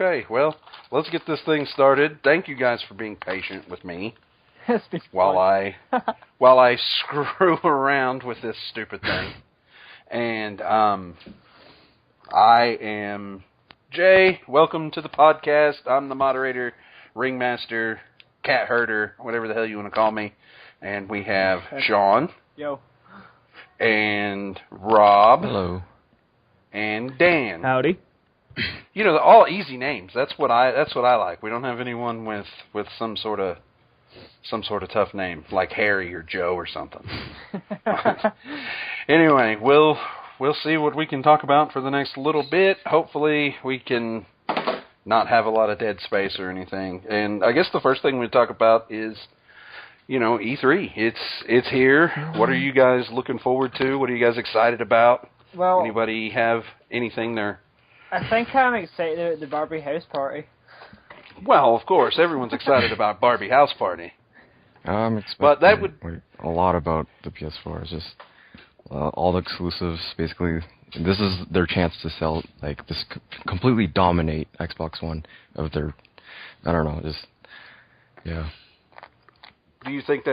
Okay, well, let's get this thing started. Thank you guys for being patient with me while I screw around with this stupid thing. And I am Jay. Welcome to the podcast. I'm the moderator, ringmaster, cat herder, whatever the hell you want to call me. And we have Sean. Yo. And Rob. Hello. And Dan. Howdy. You know, all easy names. That's what I like. We don't have anyone with some sort of tough name like Harry or Joe or something. Anyway, we'll see what we can talk about for the next little bit. Hopefully, we can not have a lot of dead space or anything. And I guess the first thing we talk about is, you know, E3. It's here. What are you guys looking forward to? What are you guys excited about? Well, anybody have anything there? I think I'm excited about the Barbie house party. Well, of course, everyone's excited about Barbie house party. I'm expecting but that would a lot about the PS4. It's just all the exclusives. Basically, this is their chance to sell, like, this completely dominate Xbox One of their. I don't know, just yeah. Do you think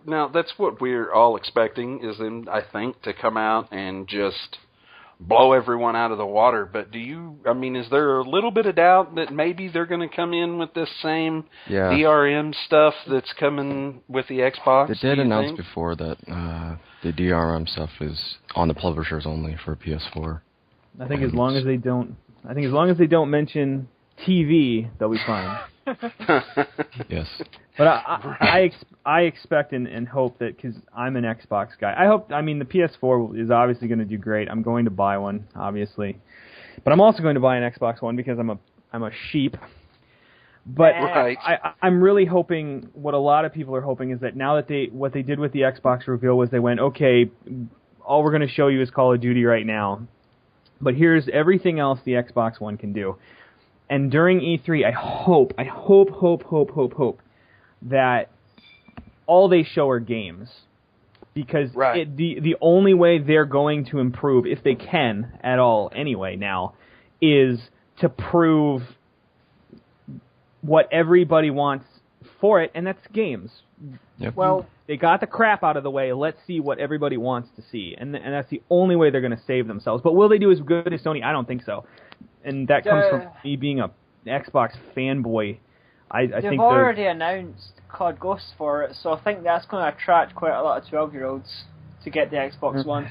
now that's what we're all expecting, is them, I think, to come out and just blow everyone out of the water. But is there a little bit of doubt that maybe they're going to come in with this same DRM stuff that's coming with the Xbox? They did announce before that the DRM stuff is on the publishers only for PS4. I think as long as they don't mention TV, they'll be fine. Yes. But I expect and hope that, because I'm an Xbox guy, the PS4 is obviously going to do great. I'm going to buy one, obviously. But I'm also going to buy an Xbox One because I'm a sheep. But right. I'm really hoping, what a lot of people are hoping is that now that what they did with the Xbox reveal was they went, okay, all we're going to show you is Call of Duty right now. But here's everything else the Xbox One can do. And during E3, I hope that all they show are games. Because the only way they're going to improve, if they can at all anyway now, is to prove what everybody wants for it, and that's games. Yep. Well, they got the crap out of the way. Let's see what everybody wants to see. And that's the only way they're going to save themselves. But will they do as good as Sony? I don't think so. And that comes from me being a Xbox fanboy. I think they've already announced COD Ghosts for it, so I think that's going to attract quite a lot of 12-year-olds to get the Xbox One.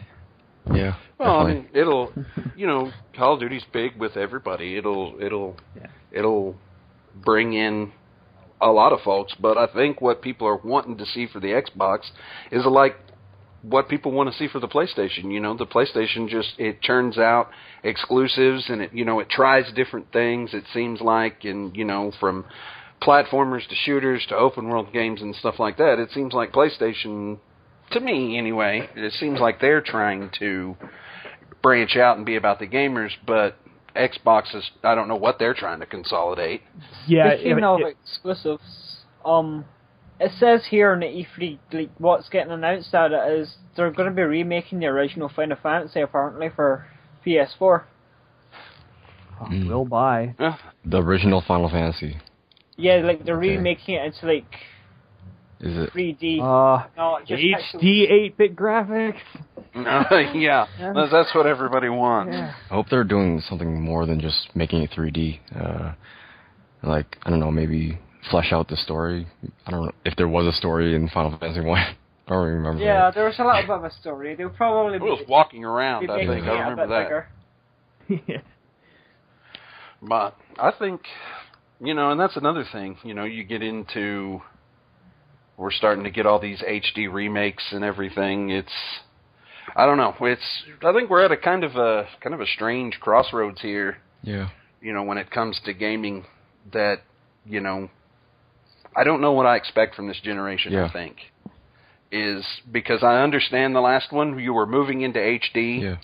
Yeah. Well, I mean, it'll, Call of Duty's big with everybody. It'll bring in a lot of folks, but I think what people are wanting to see for the Xbox is like what people want to see for the PlayStation. The PlayStation it churns out exclusives, and it tries different things, it seems like, and, from platformers to shooters to open world games and stuff like that. It seems like PlayStation, to me anyway, it seems like they're trying to branch out and be about the gamers, but Xbox is, I don't know what they're trying to consolidate. Yeah, speaking of exclusives, it says here in the E3, like, what's getting announced at it is they're going to be remaking the original Final Fantasy, apparently, for PS4. We'll buy. The original Final Fantasy. Yeah, like, they're remaking it into, like, is it 3D. No, just HD 8-bit graphics. Yeah, that's what everybody wants. Yeah. I hope they're doing something more than just making it 3D. Like, I don't know, maybe flesh out the story. I don't know if there was a story in Final Fantasy 1. I don't remember. Yeah, there was a little bit of a story. They were probably... It was walking around, I think. I remember that. Yeah. But I think, and that's another thing. You get into... We're starting to get all these HD remakes and everything. I don't know. I think we're at a kind of a strange crossroads here. Yeah. When it comes to gaming, that, I don't know what I expect from this generation. Yeah. I think is because I understand the last one. You were moving into HD. Yeah.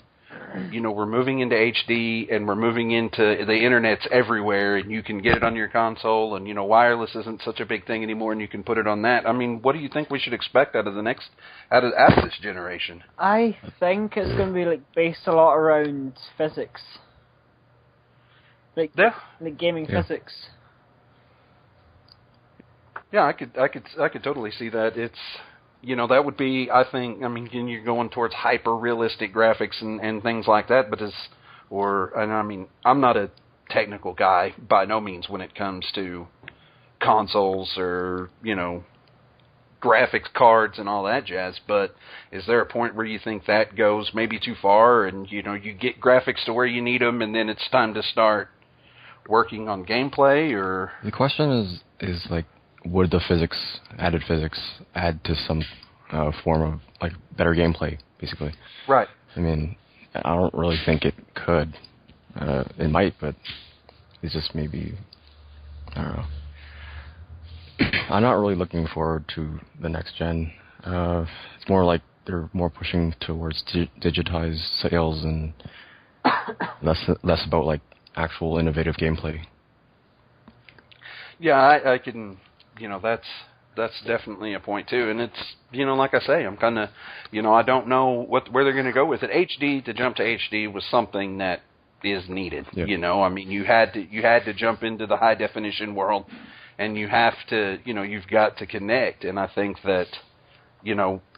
We're moving into HD, and we're moving into the internet's everywhere, and you can get it on your console, and, wireless isn't such a big thing anymore, and you can put it on that. I mean, what do you think we should expect out of this generation? I think it's going to be, like, based a lot around physics. like the gaming physics. Yeah, I could totally see that. It's, that would be, I think, I mean, you're going towards hyper realistic graphics and things like that, but I'm not a technical guy by no means when it comes to consoles or, graphics cards and all that jazz, but is there a point where you think that goes maybe too far and, you get graphics to where you need them and then it's time to start working on gameplay? Or the question is like, would the added physics add to some form of like better gameplay, basically? Right. I mean, I don't really think it could. It might, but it's just maybe, I don't know. I'm not really looking forward to the next gen. It's more like they're more pushing towards digitized sales and less about like actual innovative gameplay. Yeah, I can, that's definitely a point too. And it's, like I say, I'm kind of, I don't know where they're going to go with it. To jump to HD was something that is needed. Yep. I mean, you had to jump into the high definition world, and you have to, you've got to connect. And I think that,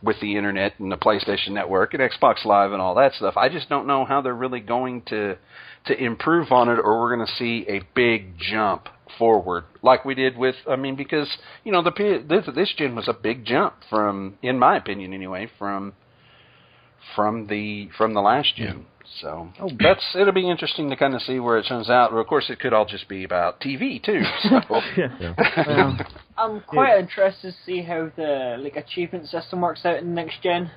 with the internet and the PlayStation Network and Xbox Live and all that stuff, I just don't know how they're really going to improve on it, or we're going to see a big jump forward like we did with, because, this gen was a big jump from, in my opinion anyway, from the last gen. So it'll be interesting to kind of see where it turns out. Well, of course, it could all just be about TV too. So. Well, I'm quite interested to see how the achievement system works out in the next gen.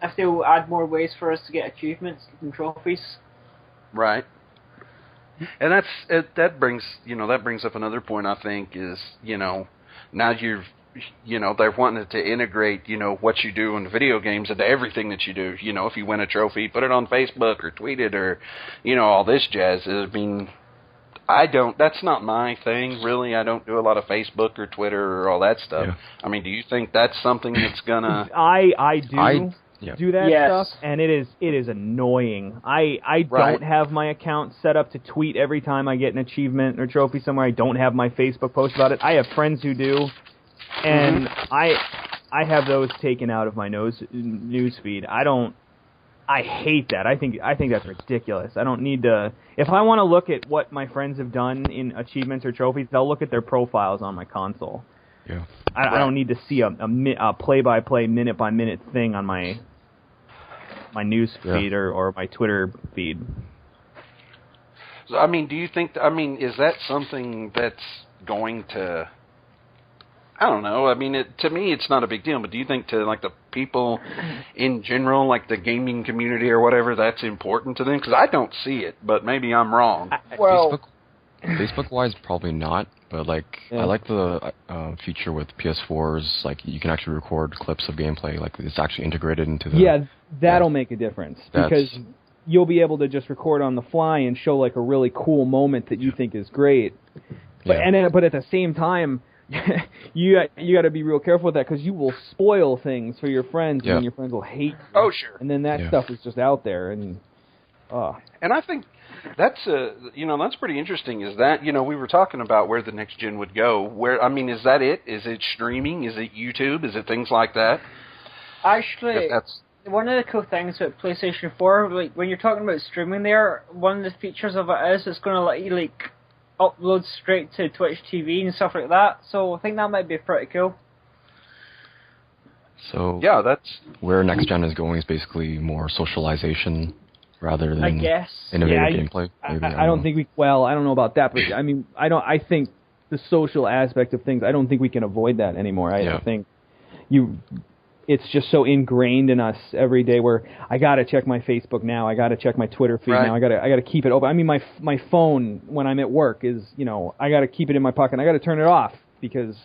If they'll add more ways for us to get achievements and trophies. Right. And that brings up another point. I think is now they're wanting to integrate, what you do in video games into everything that you do. If you win a trophy, put it on Facebook or tweet it or, all this jazz. I mean, that's not my thing, really. I don't do a lot of Facebook or Twitter or all that stuff. Yeah. I mean, do you think that's something that's gonna... I do that yes. stuff, and it is annoying. I don't have my account set up to tweet every time I get an achievement or trophy somewhere. I don't have my Facebook post about it. I have friends who do. And I have those taken out of my news feed. I hate that. I think that's ridiculous. I don't need to. If I want to look at what my friends have done in achievements or trophies, I'll look at their profiles on my console. Yeah. I don't need to see a play-by-play, minute-by-minute thing on my news feed or my Twitter feed. So, I mean, do you think? I mean, is that something that's going to? I don't know. I mean, to me, it's not a big deal. But do you think to the people in general, like the gaming community or whatever, that's important to them? Because I don't see it, but maybe I'm wrong. Facebook-wise, probably not. But I like the feature with PS4s. Like you can actually record clips of gameplay. Like it's actually integrated into the. Yeah, that'll make a difference because you'll be able to just record on the fly and show a really cool moment that you think is great. But but at the same time. you got to be real careful with that because you will spoil things for your friends, and your friends will hate you. Oh, sure. And then that stuff is just out there, and And I think that's that's pretty interesting. Is that we were talking about where the next gen would go. Where is that it? Is it streaming? Is it YouTube? Is it things like that? Actually, one of the cool things about PlayStation 4, when you're talking about streaming, there, one of the features of it is it's going to let you upload straight to Twitch TV and stuff like that. So I think that might be pretty cool. So that's where next gen is going is basically more socialization rather than innovative gameplay. I don't think I don't know about that, but I think the social aspect of things, I don't think we can avoid that anymore. I think it's just so ingrained in us every day where I got to check my Facebook now, I got to check my Twitter feed now, I got to keep it open. My phone when I'm at work is, I got to keep it in my pocket. I got to turn it off because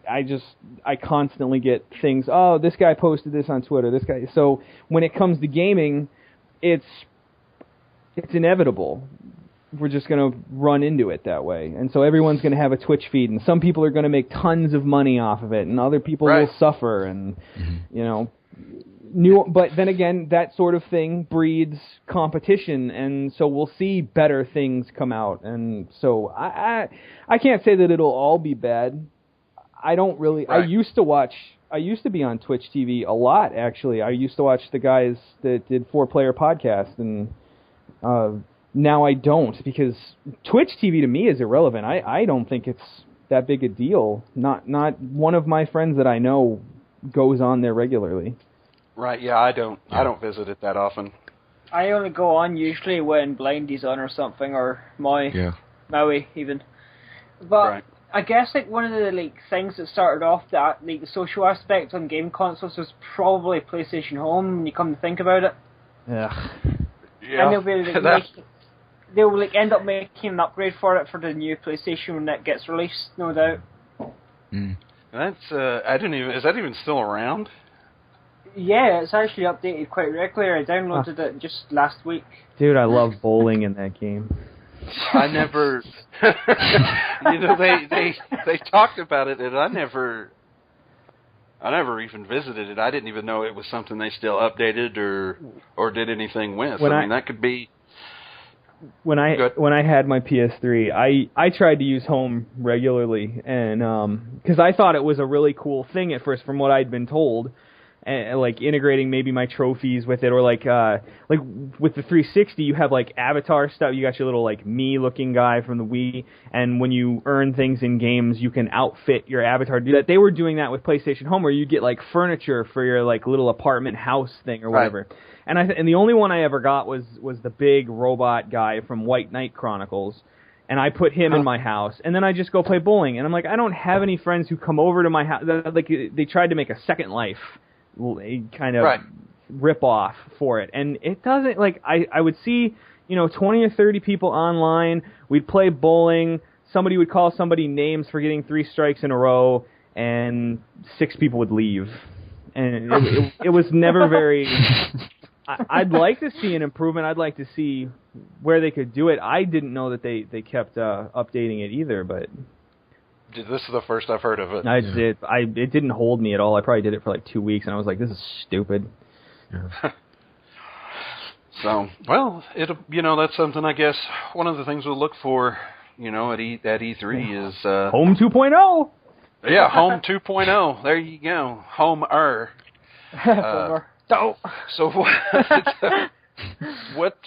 I constantly get things, oh, this guy posted this on Twitter, this guy. So when it comes to gaming, it's inevitable. We're just going to run into it that way. And so everyone's going to have a Twitch feed, and some people are going to make tons of money off of it, and other people will suffer. And, But then again, that sort of thing breeds competition, and so we'll see better things come out. And so I can't say that it'll all be bad. I don't really. Right. I used to be on Twitch TV a lot, actually. I used to watch the guys that did 4Player Podcast, and now I don't, because Twitch TV to me is irrelevant. I don't think it's that big a deal. Not one of my friends that I know goes on there regularly. Right, yeah, I don't visit it that often. I only go on usually when Blindy's on or something, or Maui even. But right. I guess like one of the things that started off that the social aspect on game consoles was probably PlayStation Home when you come to think about it. Yeah. And they'll end up making an upgrade for it for the new PlayStation when that gets released, no doubt. That's is that even still around? Yeah, it's actually updated quite regularly. I downloaded it just last week. Dude, I love bowling in that game. I never, they talked about it, and I never even visited it. I didn't even know it was something they still updated or did anything with. I mean, that could be. When I had my PS3, I tried to use Home regularly, and because I thought it was a really cool thing at first, from what I'd been told. And, integrating maybe my trophies with it, or with the 360, you have avatar stuff. You got your little me-looking guy from the Wii, and when you earn things in games, you can outfit your avatar. Do that. They were doing that with PlayStation Home, where you get furniture for your little apartment house thing or whatever. Right. And the only one I ever got was the big robot guy from White Knight Chronicles. And I put him in my house, and then I just go play bowling. And I'm like, I don't have any friends who come over to my house. They tried to make a Second Life kind of rip off for it, and it doesn't. I would see 20 or 30 people online. We'd play bowling. Somebody would call somebody names for getting 3 strikes in a row, and 6 people would leave, and it was never very. I'd like to see an improvement. I'd like to see where they could do it. I didn't know that they kept updating it either, but. This is the first I've heard of it. It didn't hold me at all. I probably did it for 2 weeks, and I was like, "This is stupid." Yeah. So, well, that's something. I guess one of the things we'll look for, at E3 is Home 2.0. Yeah, Home 2.0. There you go, Home-er. So what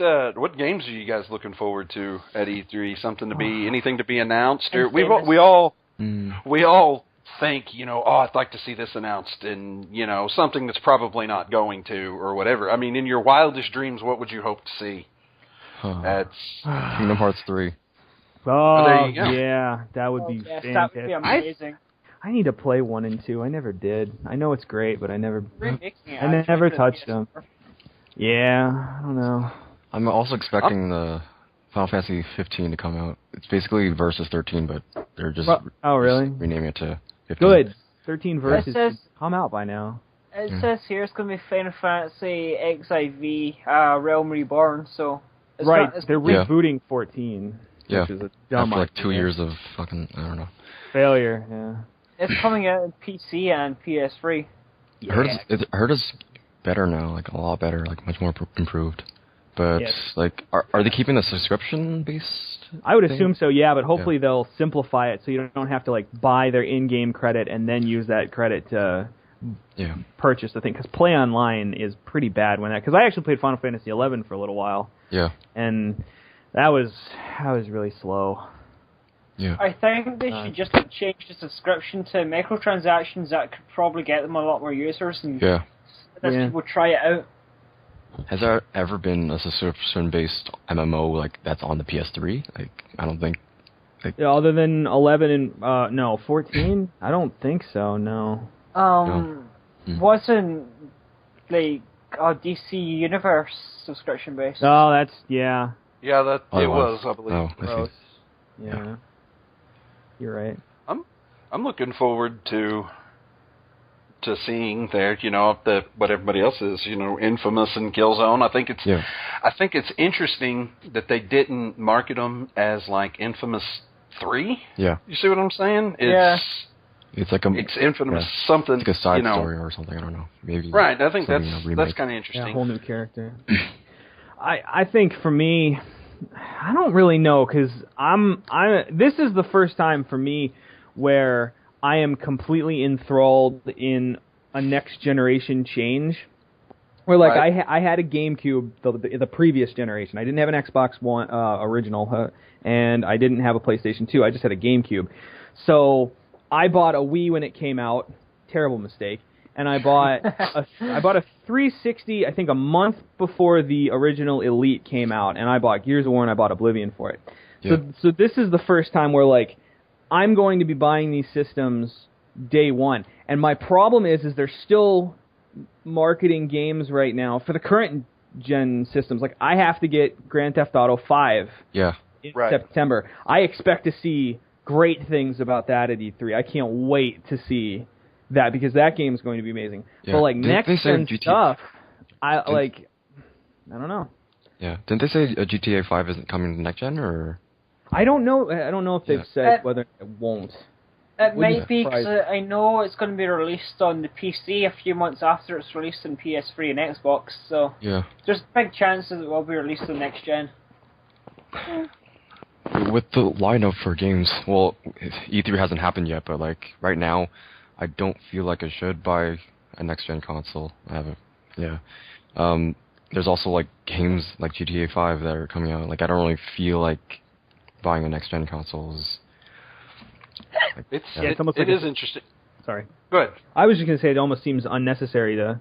games are you guys looking forward to at E3? Anything to be announced? Or we all think, I'd like to see this announced, and something that's probably not going to, or whatever. I mean, in your wildest dreams, what would you hope to see? Kingdom Hearts 3. Oh, there you go. Yeah, that would be fantastic. That would be amazing. I need to play 1 and 2. I never did. I know it's great, but I never touched them. Yeah, I don't know. I'm also expecting the Final Fantasy 15 to come out. It's basically Versus 13, but they're just really? Just renaming it to 15. Good. 13 Versus should come out by now. It says here it's going to be Final Fantasy XIV Realm Reborn, so... They're rebooting 14, which is a dumb after idea. 2 years of fucking, I don't know. Failure, yeah. It's coming out on PC and PS3. Yeah. I heard it's better now, a lot better, much more improved. But, are they keeping the subscription-based I would assume so, yeah, but hopefully they'll simplify it so you don't have to, buy their in-game credit and then use that credit to purchase the thing. Because Play Online is pretty bad because I actually played Final Fantasy 11 for a little while. Yeah. And that was really slow. Yeah. I think they should just change the subscription to microtransactions. That could probably get them a lot more users, and people try it out. Has there ever been a subscription-based MMO that's on the PS3? I don't think. Other than 11 and 14, I don't think so. No. Wasn't DC Universe subscription based? Oh, that's yeah. Yeah, that it was, I believe. Oh, I see. Yeah. You're right. I'm looking forward to seeing there, what everybody else is, Infamous and Killzone. I think it's interesting that they didn't market them as Infamous 3. Yeah. You see what I'm saying? It's infamous something. It's like a side story or something. I don't know. Maybe. Right. I think that's kind of interesting. Yeah, a whole new character. I think for me, I don't really know because this is the first time for me where I am completely enthralled in a next generation change. Where like I had a GameCube the previous generation. I didn't have an Xbox One original, and I didn't have a PlayStation 2. I just had a GameCube. So I bought a Wii when it came out. Terrible mistake. And I bought a 360, I think a month before the original Elite came out, and I bought Gears of War and I bought Oblivion for it. Yeah. So this is the first time where like I'm going to be buying these systems day one. And my problem is they're still marketing games right now for the current gen systems. Like I have to get Grand Theft Auto 5 in September. I expect to see great things about that at E3. I can't wait to see that because that game is going to be amazing. Yeah. But like next gen stuff, I don't know. Yeah, didn't they say GTA 5 isn't coming to next gen or? I don't know. I don't know if they've said whether it won't. It might be because I know it's going to be released on the PC a few months after it's released on PS3 and Xbox. So there's big chances it will be released on next gen. With the lineup for games, well, E3 hasn't happened yet, but like right now, I don't feel like I should buy a next-gen console. There's also like games like GTA 5 that are coming out. Like I don't really feel like buying a next-gen console. It is interesting. Sorry. Go ahead. I was just gonna say it almost seems unnecessary to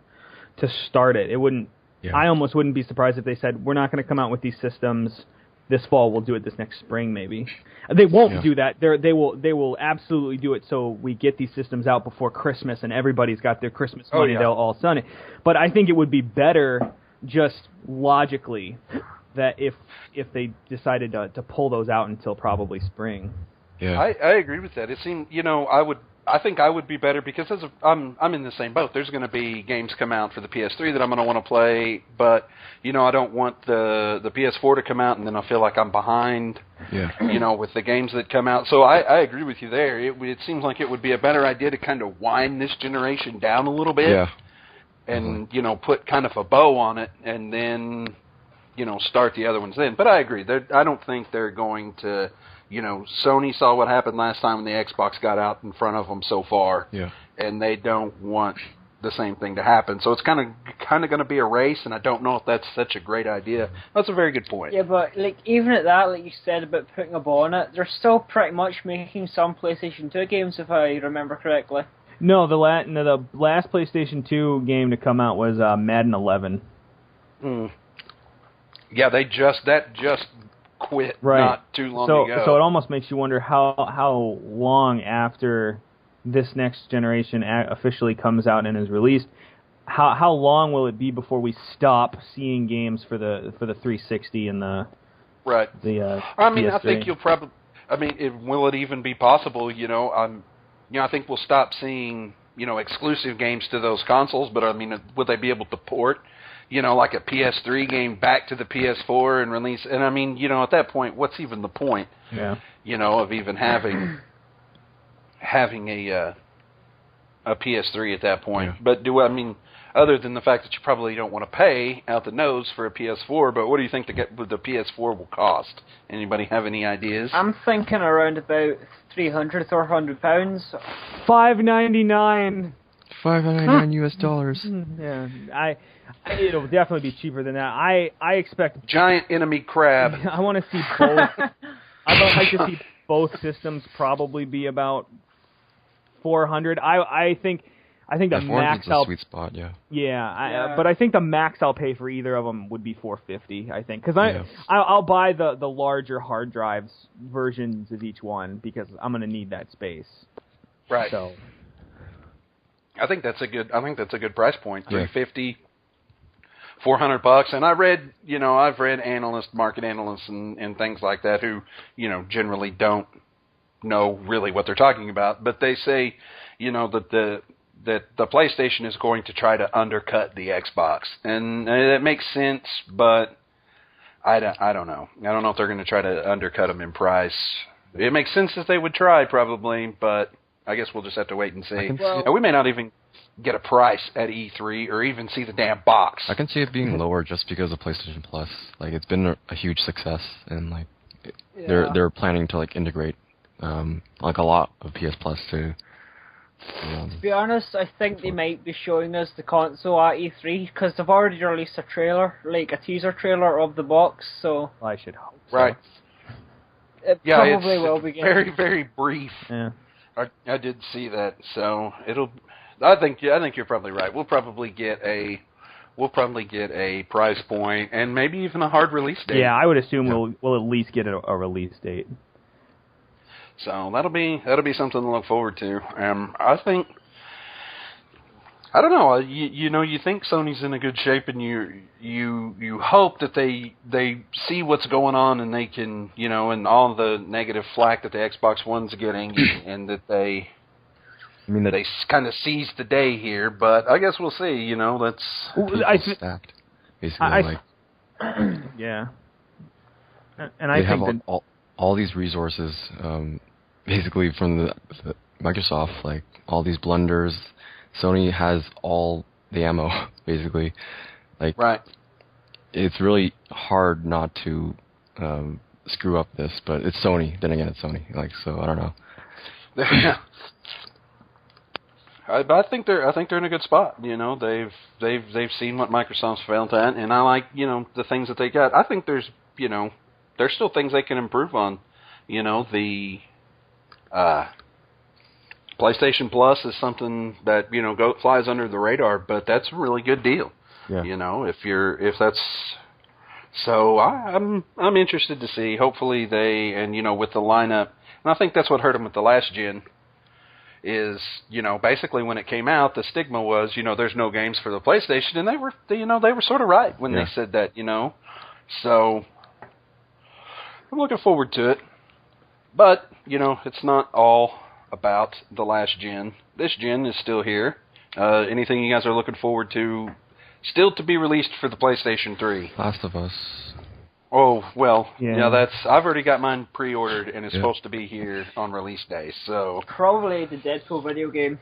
start it. It wouldn't. Yeah. I almost wouldn't be surprised if they said we're not going to come out with these systems this fall. We'll do it this next spring, maybe. They won't do that. They will absolutely do it so we get these systems out before Christmas and everybody's got their Christmas money. They'll all sun it. But I think it would be better, just logically, that if they decided to pull those out until probably spring. Yeah, I agree with that. It seemed I think I would be better because I'm in the same boat. There's going to be games come out for the PS3 that I'm going to want to play, but I don't want the PS4 to come out and then I feel like I'm behind. With the games that come out. So I agree with you there. It seems like it would be a better idea to kind of wind this generation down a little bit. Yeah. And put kind of a bow on it and then start the other ones then. But I agree. I don't think they're going to. Sony saw what happened last time when the Xbox got out in front of them so far, and they don't want the same thing to happen. So it's kind of going to be a race, and I don't know if that's such a great idea. That's a very good point. Yeah, but like even at that, like you said about putting a bow on it, they're still pretty much making some PlayStation 2 games, if I remember correctly. No, the last PlayStation 2 game to come out was Madden 11. Yeah, that just quit not too long ago. So it almost makes you wonder how long after this next generation officially comes out and is released, how long will it be before we stop seeing games for the 360 and the I think you'll probably. Will it even be possible? I think we'll stop seeing exclusive games to those consoles. But would they be able to port? Like a PS3 game back to the PS4 and release. And at that point, what's even the point? Yeah. Of even having a PS3 at that point. Yeah. But other than the fact that you probably don't want to pay out the nose for a PS4, but what do you think the PS4 will cost? Anybody have any ideas? I'm thinking around about £300 or £400. $599. $599 US dollars. Yeah, it'll definitely be cheaper than that. I expect giant enemy crab. I want to see both. I'd like to see both systems probably be about 400. I think the max a sweet spot. But I think the max I'll pay for either of them would be 450. I think because I'll buy the larger hard drives versions of each one because I'm going to need that space. Right. So. I think that's a good price point. $350, $400, and I've read market analysts, and things like that who generally don't know really what they're talking about, but they say that the PlayStation is going to try to undercut the Xbox, and it makes sense, but I don't know. I don't know if they're going to try to undercut them in price. It makes sense that they would try probably, but I guess we'll just have to wait and see. And we may not even get a price at E3 or even see the damn box. I can see it being lower just because of PlayStation Plus. Like, it's been a huge success, and like they're planning to like integrate like a lot of PS Plus to. To be honest, I think they might be showing us the console at E3 because they've already released a trailer, like a teaser trailer of the box. So I should hope so. Right. It probably will be very, very brief. Yeah. I did see that, so it'll. I think you're probably right. We'll probably get a price point and maybe even a hard release date. Yeah, I would assume we'll at least get a release date. So that'll be something to look forward to. I think. I don't know. You think Sony's in a good shape, and you hope that they see what's going on, and they can, and all the negative flack that the Xbox One's getting, and that they kind of seize the day here. But I guess we'll see. That's stacked, basically. Yeah, and I they think have all these resources, basically from the Microsoft, like all these blunders. Sony has all the ammo, basically. Like, right. It's really hard not to screw up this, but it's Sony. Then again, it's Sony. Like, so I don't know. I think they're in a good spot. They've seen what Microsoft's failed at, and I like the things that they got. I think there's still things they can improve on. The PlayStation Plus is something that flies under the radar, but that's a really good deal. Yeah. If that's so, I'm interested to see. Hopefully with the lineup, and I think that's what hurt them with the last gen. Is basically when it came out, the stigma was there's no games for the PlayStation, and they were sort of right when they said that. So I'm looking forward to it, but it's not all about the last gen. This gen is still here. Anything you guys are looking forward to still to be released for the PlayStation 3? Last of Us. Oh, well, yeah. I've already got mine pre-ordered, and it's supposed to be here on release day, so... Probably the Deadpool video game.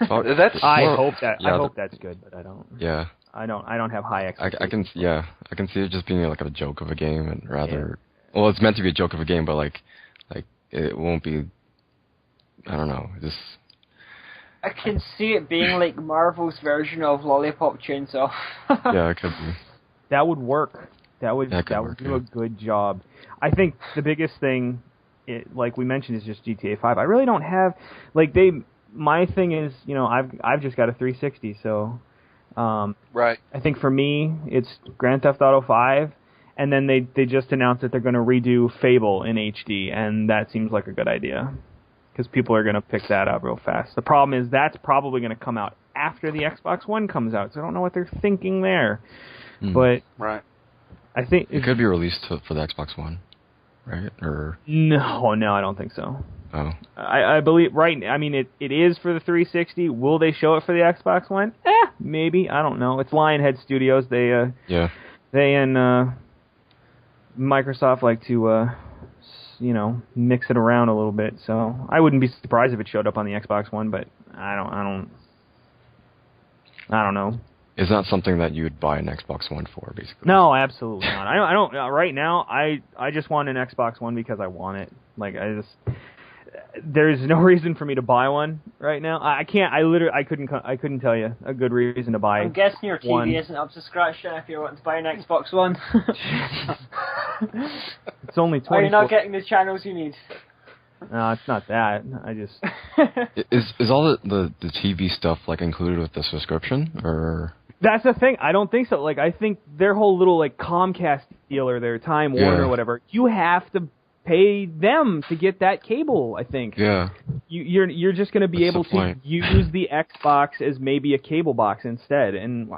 I hope that's good, but I don't. Yeah. I don't have high expectations. I can see it just being like a joke of a game, and rather... Yeah. Well, it's meant to be a joke of a game, but like it won't be. I don't know. Just. I can see it being like Marvel's version of Lollipop Chainsaw. Yeah, it could be. That would work. That would do a good job. I think the biggest thing, like we mentioned, is just GTA 5. I really don't have my thing is I've just got a 360, so. Right. I think for me it's Grand Theft Auto 5. And then they just announced that they're going to redo Fable in HD, and that seems like a good idea because people are going to pick that up real fast. The problem is that's probably going to come out after the Xbox One comes out, so I don't know what they're thinking there. But right, I think it could be released for the Xbox One, right? Or no, I don't think so. Oh, I believe I mean it is for the 360. Will they show it for the Xbox One? Maybe. I don't know. It's Lionhead Studios. They and Microsoft like to, mix it around a little bit. So I wouldn't be surprised if it showed up on the Xbox One, but I don't know. Is that something that you would buy an Xbox One for, basically? No, absolutely not. I don't. Right now, I just want an Xbox One because I want it. There's no reason for me to buy one right now. I can't. I couldn't tell you a good reason to buy. I'm guessing your TV isn't up to scratch then if you're wanting to buy an Xbox One. It's only 24. Are you not getting the channels you need? No, it's not that. I just is all the TV stuff included with the subscription, or? That's the thing. I don't think so. I think their whole little Comcast deal or their Time Warner or whatever, you have to pay them to get that cable, I think. Yeah. You're just going to be able to use the Xbox as maybe a cable box instead. And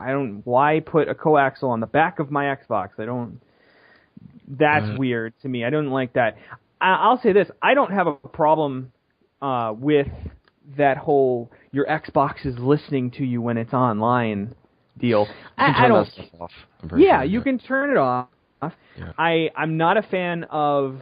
why put a coaxial on the back of my Xbox? That's weird to me. I don't like that. I'll say this. I don't have a problem with that whole your Xbox is listening to you when it's online deal. I don't. That stuff off. You can turn it off. Yeah. I'm not a fan of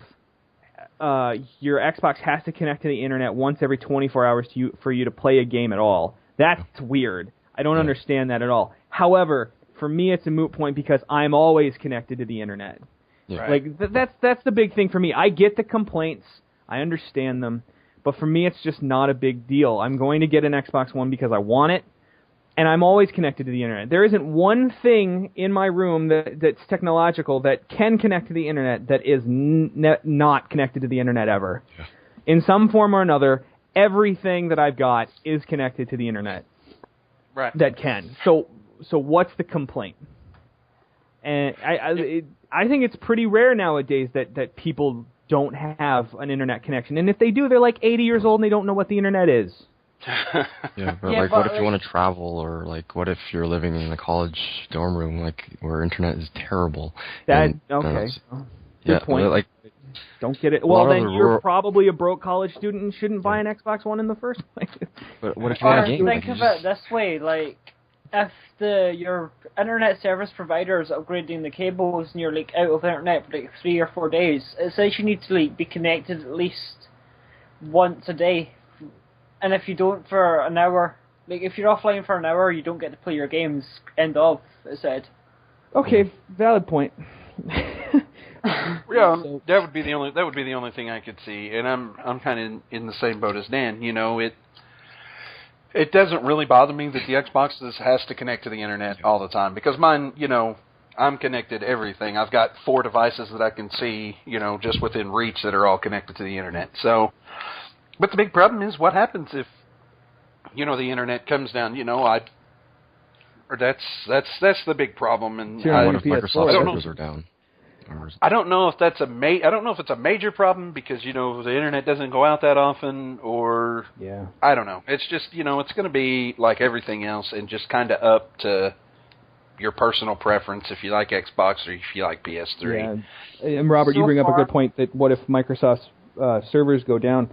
your Xbox has to connect to the internet once every 24 hours for you to play a game at all. That's weird. I don't understand that at all. However, for me, it's a moot point because I'm always connected to the internet. Yeah. Like that's the big thing for me. I get the complaints, I understand them, but for me, it's just not a big deal. I'm going to get an Xbox One because I want it, and I'm always connected to the internet. There isn't one thing in my room that's technological that can connect to the internet that is not connected to the internet ever. Yeah. In some form or another, everything that I've got is connected to the internet. Right. That can. So what's the complaint? And I think it's pretty rare nowadays that people don't have an internet connection. And if they do, they're like 80 years old and they don't know what the internet is. Yeah, but like, what if you want to travel, or like, what if you're living in a college dorm room, like, where internet is terrible? Okay. Good point. Like, don't get it. Well, then you're probably a broke college student and shouldn't buy an Xbox One in the first place. But what if you want a game? Think of it this way, like, if your internet service provider is upgrading the cables and you're like out of internet for like 3 or 4 days, it says you need to like be connected at least once a day. And if you don't for an hour, like if you're offline for an hour, you don't get to play your games. End of, it said. Okay, valid point. Yeah, that would be the only thing I could see, and I'm kind of in the same boat as Dan. You know, it doesn't really bother me that the Xbox has to connect to the internet all the time, because mine, you know, I'm connected to everything. I've got 4 devices that I can see, you know, just within reach that are all connected to the internet. So, but the big problem is what happens if, you know, the internet comes down. You know, that's the big problem. And what if Microsoft servers are down? I don't know if that's I don't know if it's a major problem because, you know, the internet doesn't go out that often, or I don't know. It's just, you know, it's going to be like everything else and just kind of up to your personal preference if you like Xbox or if you like PS3. Yeah. And Robert, you bring up a good point that what if Microsoft's servers go down?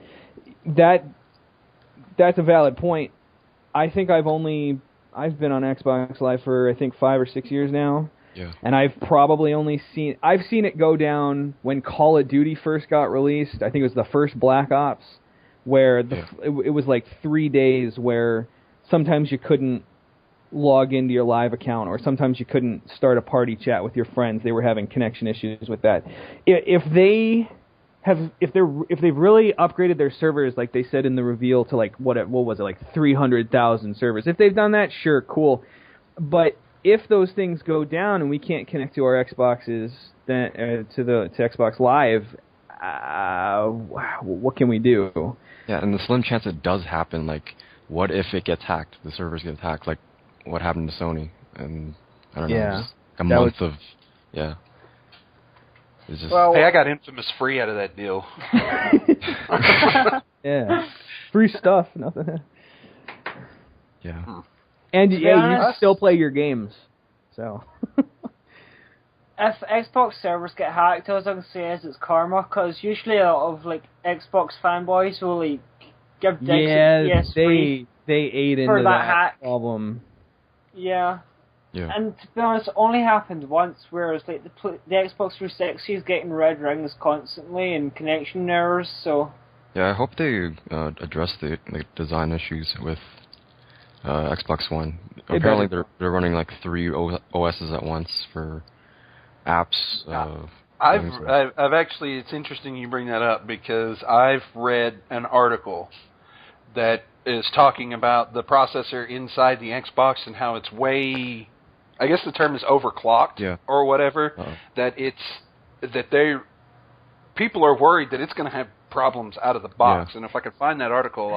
That's a valid point. I think I've been on Xbox Live for I think 5 or 6 years now. Yeah. And I've probably I've seen it go down when Call of Duty first got released. I think it was the first Black Ops, where it was like 3 days where sometimes you couldn't log into your live account, or sometimes you couldn't start a party chat with your friends. They were having connection issues with that. If they've really upgraded their servers, like they said in the reveal, to like what was it, like 300,000 servers. If they've done that, sure, cool. But if those things go down and we can't connect to our Xboxes, then to Xbox Live, what can we do? Yeah, and the slim chance it does happen. Like, what if it gets hacked? The servers get hacked. Like, what happened to Sony? And I don't know, just a month of It's just, hey, I got Infamous free out of that deal. Yeah, free stuff, nothing. Yeah. And you still play your games, so. If Xbox servers get hacked, all I can say is it's karma, because usually a lot of like Xbox fanboys will like give dicks at PS3 they ate into that hack problem. Yeah. Yeah. And to be honest, it only happened once, whereas like the Xbox 360 is getting red rings constantly and connection errors. So. Yeah, I hope they address the design issues with Xbox One. Apparently, they're running like 3 OSs at once for apps. I've actually, it's interesting you bring that up, because I've read an article that is talking about the processor inside the Xbox and how it's way, I guess the term is overclocked or whatever. That people are worried that it's going to have problems out of the box. And if I could find that article,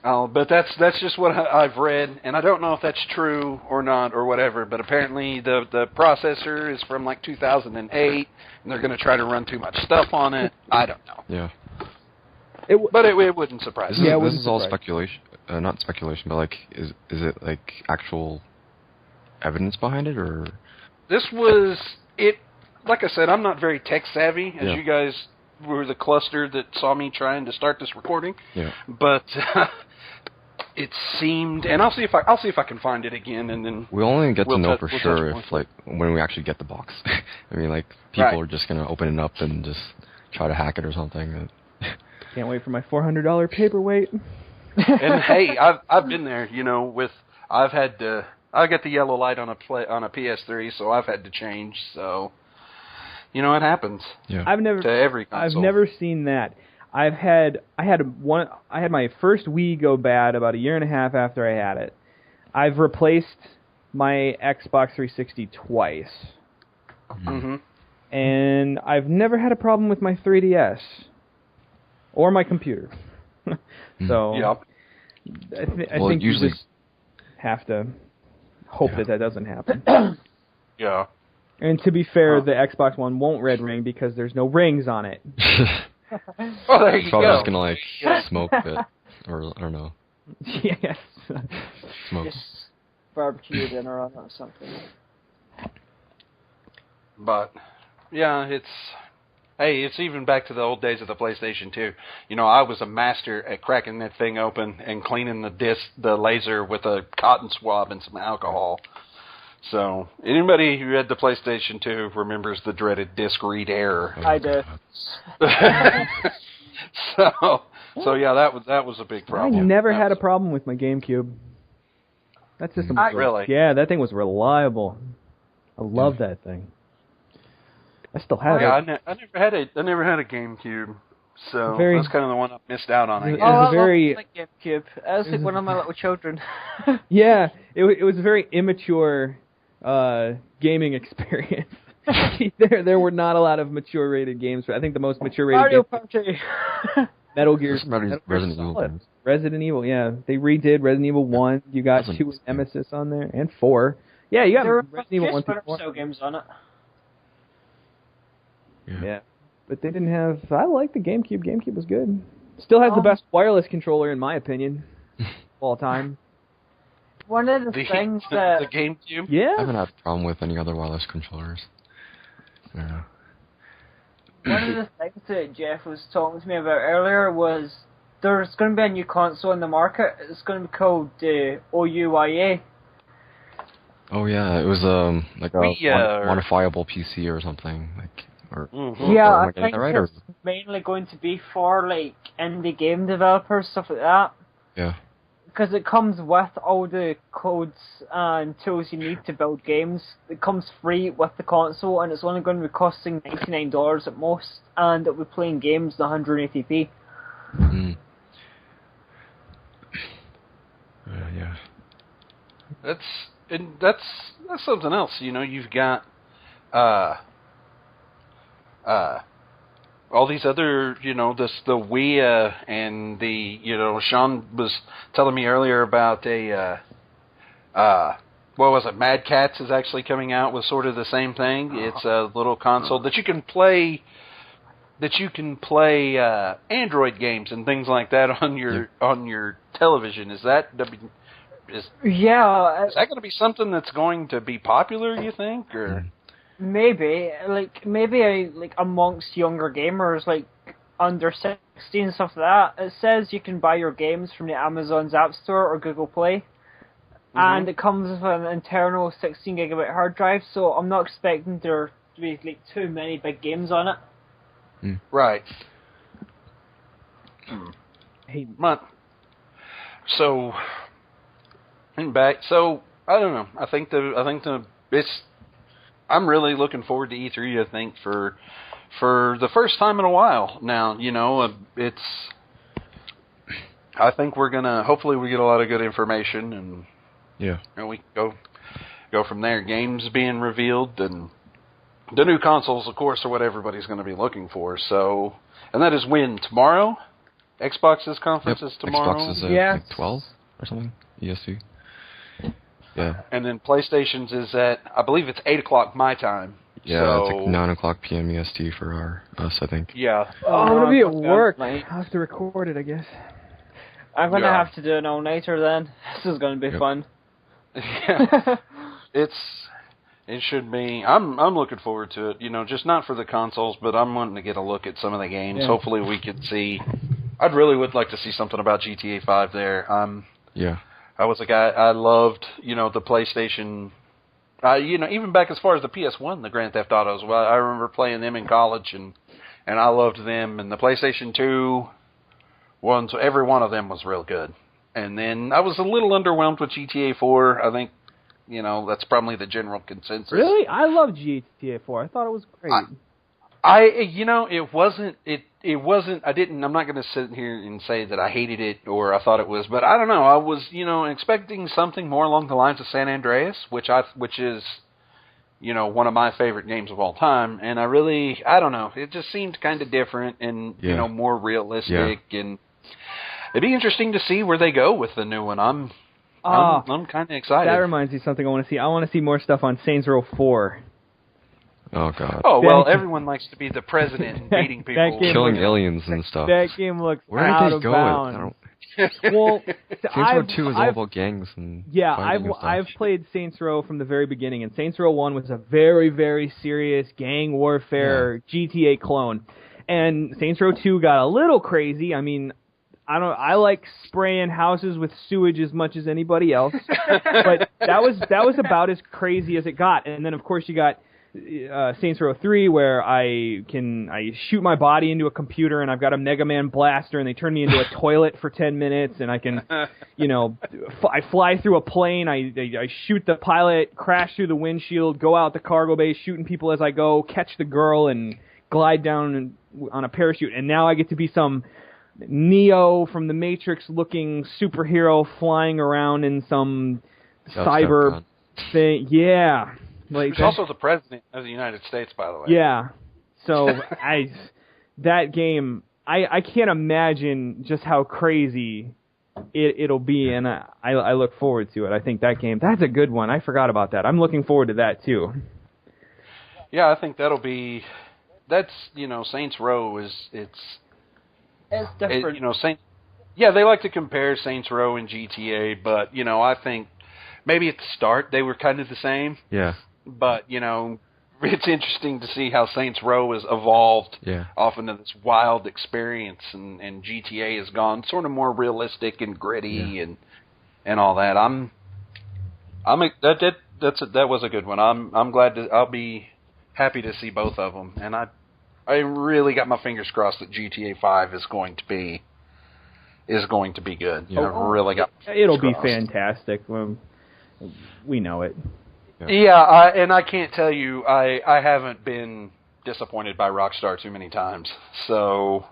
but that's just what I've read, and I don't know if that's true or not or whatever, but apparently the processor is from like 2008, and they're going to try to run too much stuff on it. I don't know. Yeah. But it wouldn't surprise me. This is all speculation, not speculation, but like, is it like actual evidence behind it, or? This was, like I said, I'm not very tech savvy, as you guys were the cluster that saw me trying to start this recording. Yeah. But it seemed, and I'll see if I can find it again, and then we'll only get to know for sure if like when we actually get the box. I mean, like people are just gonna open it up and just try to hack it or something. Can't wait for my $400 paperweight. And hey, I've been there. I got the yellow light on a PS3, so I've had to change. So, it happens. Yeah. To every console. I've never seen that. I had my first Wii go bad about a year and a half after I had it. I've replaced my Xbox 360 twice. Mm-hmm. And I've never had a problem with my 3DS or my computer. So yep. I think usually you just have to hope that doesn't happen. Yeah. And to be fair, the Xbox One won't red ring because there's no rings on it. Oh, there you Probably go. just gonna smoke it, or I don't know. Yes. Smoke. Just barbecue dinner on it or something. But yeah, it's even back to the old days of the PlayStation 2. I was a master at cracking that thing open and cleaning the laser with a cotton swab and some alcohol. So, anybody who had the PlayStation 2 remembers the dreaded disc read error. I do. So yeah, that was a big problem. I never had a problem with my GameCube. That system was really? Yeah, that thing was reliable. I love that thing. I still have it. I never had a GameCube, so that's kind of the one I missed out on. I guess. I very love my GameCube. I was like one of my little children. Yeah, it was a very immature gaming experience. there were not a lot of mature rated games. I think the most mature rated Mario game Party. Metal Gear. Resident Evil games. Resident Evil, yeah. They redid Resident Evil 1. You got 2 with Nemesis on there, and 4. Yeah, you got There were Resident Evil 1 through 4. games on it. Yeah. But they didn't have... I like the GameCube. GameCube was good. Still has the best wireless controller, in my opinion, of all time. One of the things that... The GameCube? Yeah. I haven't had a problem with any other wireless controllers. I don't know. One of the things that Jeff was talking to me about earlier was there's going to be a new console in the market. It's going to be called OUYA. Oh yeah, it was like a quantifiable PC or something Yeah, I think it's mainly going to be for like indie game developers, stuff like that. Yeah. Because it comes with all the codes and tools you need to build games. It comes free with the console, and it's only going to be costing $99 at most, and it'll be playing games in 180p. Mm. Yeah. That's something else. You've got all these other, the Wii and the, Sean was telling me earlier about what was it, Mad Catz is actually coming out with sort of the same thing. It's a little console that you can play Android games and things like that on your television. Is that is that going to be something that's going to be popular, you think, or? Maybe amongst younger gamers, like under 16 stuff like that. It says you can buy your games from the Amazon's App Store or Google Play, and it comes with an internal 16 gigabyte hard drive. So I'm not expecting there to be like too many big games on it. Right. Hey, so back. So I don't know. I think I'm really looking forward to E3. I think for the first time in a while now. I think we're gonna. Hopefully, we get a lot of good information, and we can go from there. Games being revealed, and the new consoles, of course, are what everybody's going to be looking for. So, and that is when tomorrow. Xbox's conference is tomorrow. Xbox is like 12 or something. EST. Yeah. And then PlayStation's is at, I believe it's 8 o'clock my time. Yeah, so, it's like 9 o'clock p.m. EST for us, I think. Yeah. I'm going to be at work. I'll have to record it, I guess. I'm going to have to do an all-nighter then. This is going to be fun. Yeah. It should be. I'm looking forward to it. Just not for the consoles, but I'm wanting to get a look at some of the games. Yeah. Hopefully we could see. I really would like to see something about GTA 5 there. Yeah. I was a guy. I loved, the PlayStation. Even back as far as the PS1, the Grand Theft Autos. Well, I remember playing them in college, and and I loved them. And the PlayStation 2 ones, every one of them was real good. And then I was a little underwhelmed with GTA 4. I think, that's probably the general consensus. Really? I love GTA 4. I thought it was great. It wasn't, I'm not going to sit here and say that I hated it or I thought it was, but I don't know. I was, expecting something more along the lines of San Andreas, which is, one of my favorite games of all time. And I don't know. It just seemed kind of different and, more realistic. Yeah. And it'd be interesting to see where they go with the new one. I'm kind of excited. That reminds me of something I want to see. I want to see more stuff on Saints Row 4. Oh, God. Oh, well, everyone likes to be the president and beating people. Killing aliens and stuff. That game looks Where out did they of go bounds. Well, Saints Row 2 is all about gangs and I've played Saints Row from the very beginning, and Saints Row 1 was a very, very serious gang warfare GTA clone. And Saints Row 2 got a little crazy. I mean, I like spraying houses with sewage as much as anybody else, but that was about as crazy as it got. And then, of course, you got Saints Row 3, where I shoot my body into a computer and I've got a Mega Man blaster and they turn me into a toilet for 10 minutes and I can, I fly through a plane, I shoot the pilot, crash through the windshield, go out the cargo bay, shooting people as I go, catch the girl and glide down on a parachute. And now I get to be some Neo from the Matrix looking superhero flying around in some cyber thing. Yeah. He's also the president of the United States, by the way. Yeah. So that game, I can't imagine just how crazy it'll be, and I look forward to it. I think that game, that's a good one. I forgot about that. I'm looking forward to that too. Yeah, I think that's Saints Row it's different. They like to compare Saints Row and GTA, but I think maybe at the start they were kind of the same. Yeah. But, it's interesting to see how Saints Row has evolved off into this wild experience, and GTA has gone sort of more realistic and gritty and all that. That was a good one. I'm glad I'll be happy to see both of them, and I really got my fingers crossed that GTA 5 is going to be good. Really got. It'll be fantastic. We know it. Yeah, and I can't tell you, I haven't been disappointed by Rockstar too many times. So,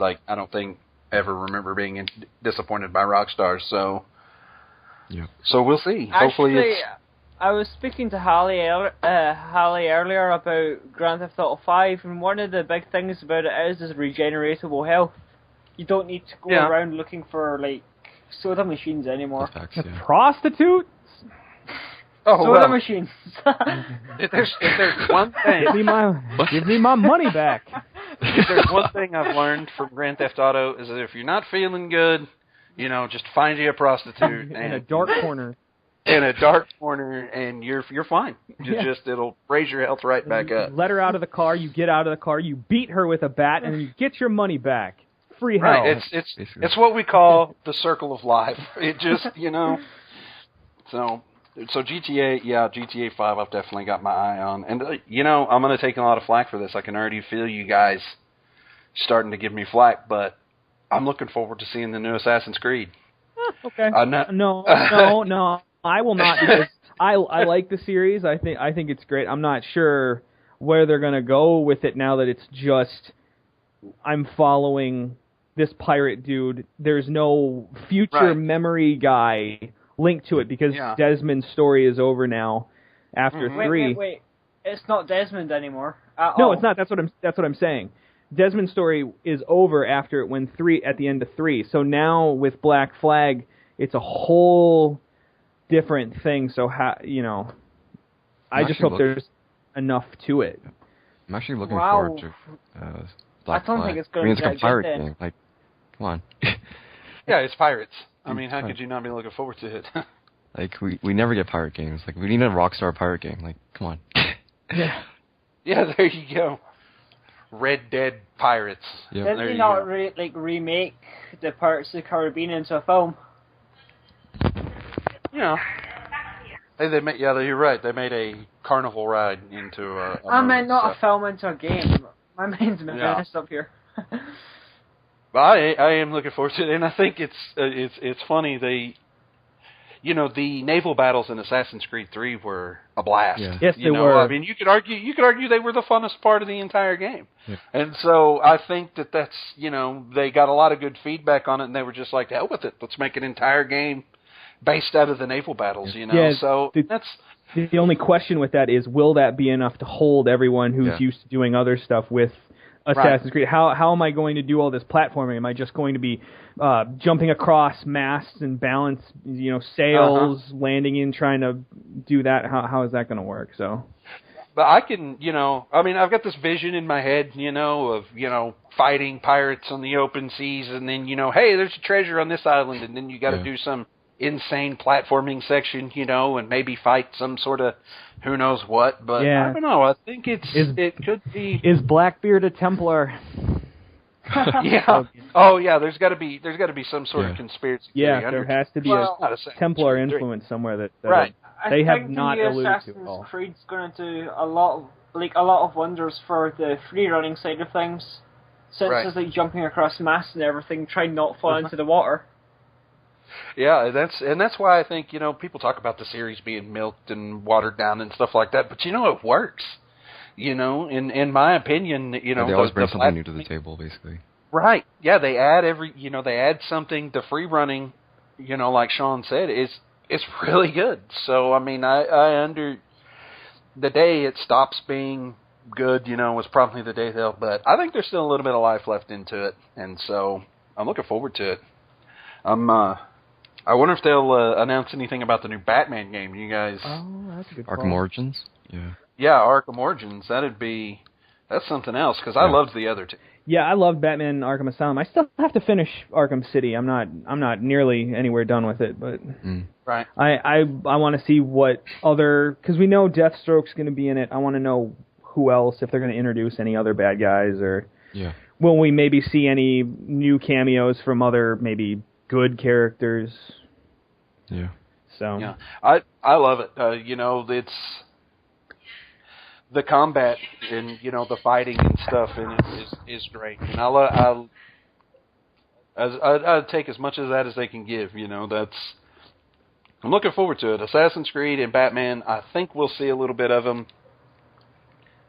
I don't think ever remember being disappointed by Rockstar. So, So we'll see. Actually, hopefully, I was speaking to Hallie earlier about Grand Theft Auto 5, and one of the big things about it is regeneratable health. You don't need to go around looking for soda machines anymore. Prostitute? Soda machines. if there's one thing, give me my money back. If there's one thing I've learned from Grand Theft Auto is that if you're not feeling good, just find you a prostitute in a dark corner. In a dark corner, and you're fine. It'll raise your health right back up. Let her out of the car. You get out of the car. You beat her with a bat, and you get your money back. Free hell. Right. It's what we call the circle of life. It just So GTA, GTA 5, I've definitely got my eye on. And, I'm going to take a lot of flack for this. I can already feel you guys starting to give me flack, but I'm looking forward to seeing the new Assassin's Creed. Okay. No, I will not, because I like the series. I think it's great. I'm not sure where they're going to go with it now that it's just I'm following this pirate dude. There's no future memory guy linked to it because Desmond's story is over now after 3. Wait. It's not Desmond anymore. No, it's not. That's what I'm saying. Desmond's story is over after it went 3 at the end of 3. So now with Black Flag, it's a whole different thing. So I just hope there's enough to it. I'm actually looking forward to Black Flag. I don't think it's going to it's a pirate game. Come on. Yeah, it's pirates. I mean, how could you not be looking forward to it? We never get pirate games. We need a Rockstar pirate game. Come on. Yeah, there you go. Red Dead Pirates. Yep. Didn't they not remake the Pirates of the Caribbean into a film? Yeah. Hey, you're right. They made a carnival ride into a I meant not a film into a game. My mind's messed up here. But I am looking forward to it, and I think it's funny the naval battles in Assassin's Creed 3 were a blast. Yeah. Yes, they were. I mean, you could argue they were the funnest part of the entire game. Yeah. And so I think that's they got a lot of good feedback on it, and they were just like, hell with it, let's make an entire game based out of the naval battles. Yeah, so that's the only question with that is, will that be enough to hold everyone who's used to doing other stuff with Assassin's Creed? How am I going to do all this platforming? Am I just going to be jumping across masts and balance, sails, landing in, trying to do that? How is that going to work? So, but I can, I've got this vision in my head, of fighting pirates on the open seas, and then hey, there's a treasure on this island, and then you got to do some insane platforming section, and maybe fight some sort of who knows what. But I don't know. I think it could be. Is Blackbeard a Templar? Yeah. Oh yeah. There's got to be some sort of conspiracy. Yeah, there has to be a Templar influence somewhere that right. They have not alluded to at all. Assassin's Creed's going to do a lot of wonders for the free running side of things, since it's like jumping across masts and everything, trying not to fall into the water. Yeah, that's why I think people talk about the series being milked and watered down and stuff like that, but it works. In my opinion, they always bring something new to the table, basically. Right. Yeah, they add they add something. The free running, like Sean said, it's really good. So I mean, the day it stops being good, was probably the day but I think there's still a little bit of life left into it, and so I'm looking forward to it. I wonder if they'll announce anything about the new Batman game. You guys? Oh, that's a good Arkham Origins? Yeah. Yeah, Arkham Origins. That's something else, because I loved the other two. Yeah, I loved Batman Arkham Asylum. I still have to finish Arkham City. I'm not nearly anywhere done with it, but right. I want to see what other, because we know Deathstroke's going to be in it. I want to know who else, if they're going to introduce any other bad guys, or will we maybe see any new cameos from other maybe good characters. Yeah. So yeah, I love it. It's the combat and the fighting and stuff in it is great, and I take as much of that as they can give. I'm looking forward to it. Assassin's Creed and Batman. I think we'll see a little bit of them,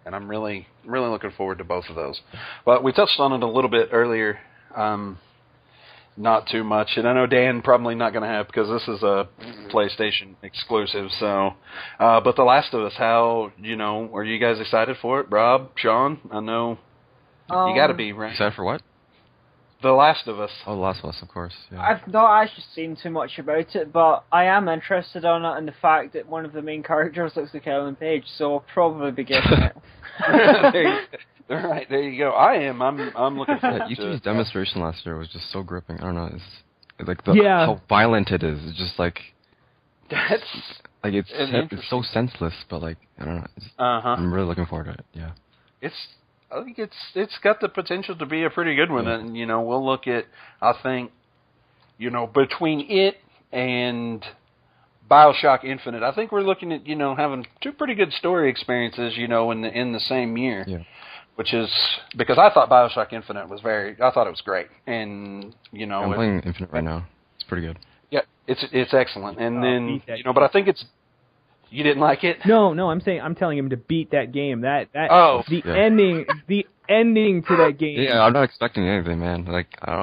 and I'm really looking forward to both of those. But we touched on it a little bit earlier. Not too much, and I know Dan probably not going to have, because this is a PlayStation exclusive. So, but The Last of Us, how are you guys excited for it, Rob, Sean? I know you got to be, right? Excited for what? The Last of Us. Oh, The Last of Us, of course. Yeah. I've not actually seen too much about it, but I am interested on it, and the fact that one of the main characters looks like Ellen Page, so I'll probably be getting it. All right, there you go. I'm looking forward to it. YouTube's demonstration last year was just so gripping. I don't know, it's like how violent it is. It's just like that's like it's so senseless, but like I don't know. I'm really looking forward to it. Yeah, I think it's got the potential to be a pretty good one, and we'll look at, I think, between it and BioShock Infinite, I think we're looking at having two pretty good story experiences in the same year. Yeah. Which is because I thought BioShock Infinite I thought it was great, and I'm playing Infinite right now. It's pretty good. Yeah, it's excellent, and then but I think you didn't like it. No, I'm telling him to beat that game. The ending to that game. Yeah, I'm not expecting anything, man. Like I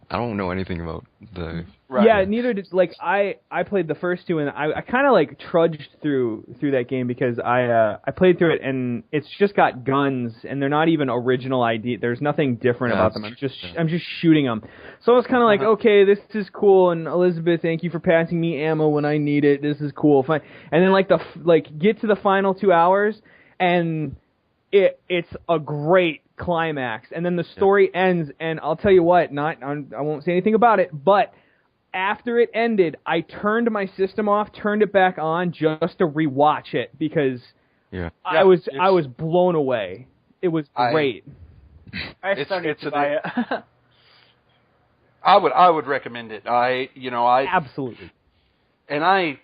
don't know anything about the. Right. Yeah, neither did I played the first two, and I kind of like trudged through that game because I played through it, and it's just got guns, and they're not even original idea. There's nothing different about them. I'm just shooting them. So I was kind of like, okay, this is cool, and Elizabeth, thank you for passing me ammo when I need it. This is cool, fine. And then get to the final 2 hours, and it's a great climax, and then the story ends, and I'll tell you what, I won't say anything about it, but after it ended, I turned my system off, turned it back on just to rewatch it because I was blown away. It was great. I started to buy it. I would recommend it. I absolutely. And I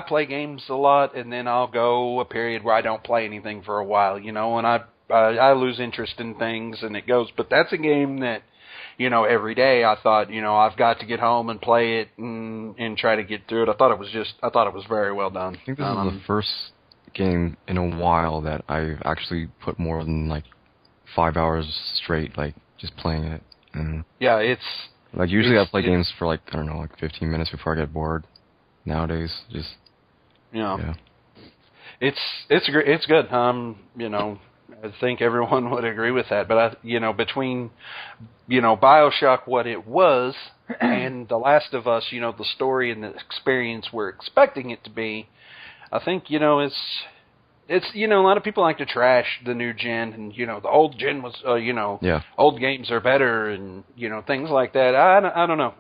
play games a lot, and then I'll go a period where I don't play anything for a while, and I lose interest in things, and it goes. But that's a game that, every day I thought, I've got to get home and play it and try to get through it. I thought it was very well done. I think this is the first game in a while that I've actually put more than like 5 hours straight, like just playing it. And yeah, it's like usually I play games for like 15 minutes before I get bored. Nowadays, just yeah. It's great. It's good. I think everyone would agree with that. But between BioShock, what it was, and The Last of Us, the story and the experience we're expecting it to be, I think it's a lot of people like to trash the new gen, and the old gen was old games are better, and things like that. I don't know.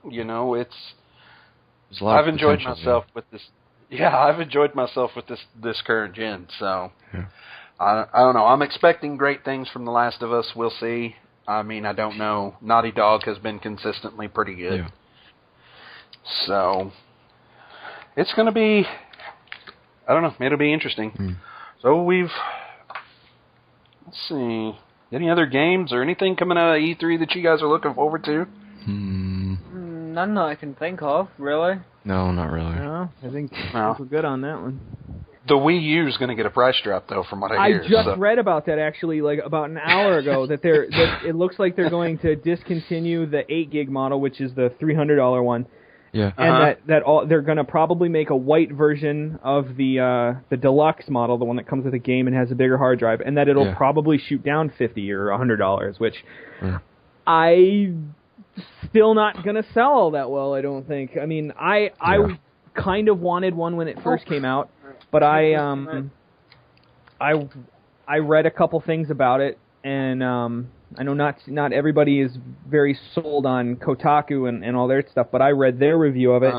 I've enjoyed myself with this. Yeah, I've enjoyed myself with this current gen. So I don't know. I'm expecting great things from The Last of Us. We'll see. I mean, I don't know. Naughty Dog has been consistently pretty good. Yeah. So it's going to be, I don't know, it'll be interesting. So let's see, any other games or anything coming out of E3 that you guys are looking forward to? None that I can think of, really. No, not really. No, I think we're good on that one. The Wii U is going to get a price drop, though, from what I hear. I just read about that, actually, like about an hour ago, that it looks like they're going to discontinue the 8 gig model, which is the $300 one. Yeah. And they're going to probably make a white version of the deluxe model, the one that comes with a game and has a bigger hard drive, and that it'll probably shoot down $50 or $100, which I still not going to sell all that well, I don't think. I mean, I kind of wanted one when it first came out, but I read a couple things about it, and I know not everybody is very sold on Kotaku and all their stuff, but I read their review of it,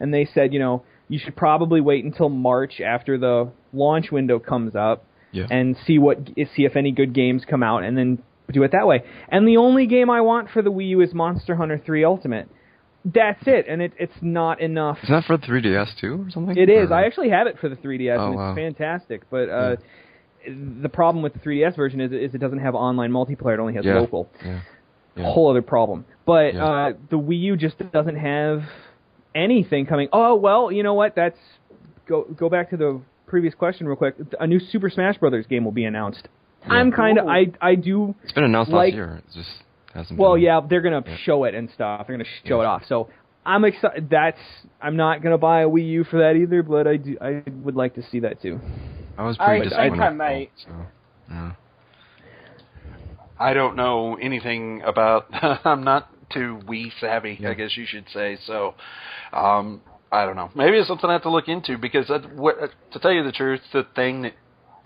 and they said, you should probably wait until March after the launch window comes up and see if any good games come out, and then do it that way. And the only game I want for the Wii U is Monster Hunter 3 Ultimate. That's it, and it's not enough. Is that for the 3DS too, or something? It is. I actually have it for the 3DS, and it's fantastic, but the problem with the 3DS version is it doesn't have online multiplayer. It only has local. Yeah. A whole other problem. But the Wii U just doesn't have anything coming. Oh, well, you know what? Go back to the previous question real quick. A new Super Smash Brothers game will be announced. Yeah. I'm kind of... I do... It's been announced last year. It just hasn't Well, been... yeah, they're going to show it and stuff. They're going to show it off. So I'm excited. I'm not going to buy a Wii U for that either, but I would like to see that too. I was pretty disappointed. I think I might. So, yeah. I don't know anything about... I'm not too Wii savvy, I guess you should say. So, I don't know. Maybe it's something I have to look into, because to tell you the truth, the thing that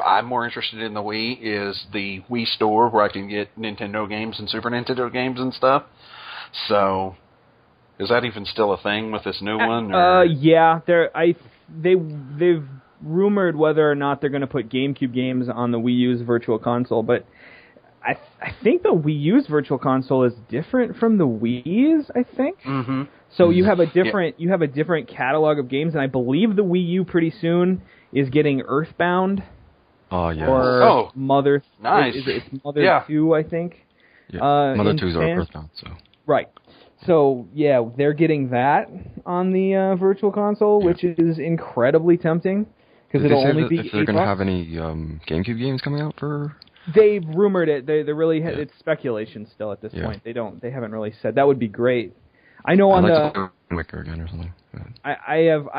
I'm more interested in the Wii is the Wii Store, where I can get Nintendo games and Super Nintendo games and stuff. So, is that even still a thing with this new one? Or? Yeah, they've rumored whether or not they're going to put GameCube games on the Wii U's Virtual Console, but I think the Wii U's Virtual Console is different from the Wii's, I think. Mm-hmm. So you have a different catalog of games, and I believe the Wii U pretty soon is getting Earthbound. Oh, yes. Or Mother... Nice. It's Mother 2, I think. Yeah. Mother 2 is Earthbound, so... Right. So, yeah, they're getting that on the Virtual Console, which is incredibly tempting, because it'll only be $8. If they're going to have any GameCube games coming out for... They've rumored it. They really... It's speculation still at this point. They haven't really said. That would be great. I know on I'd like to play Wicker again or something. I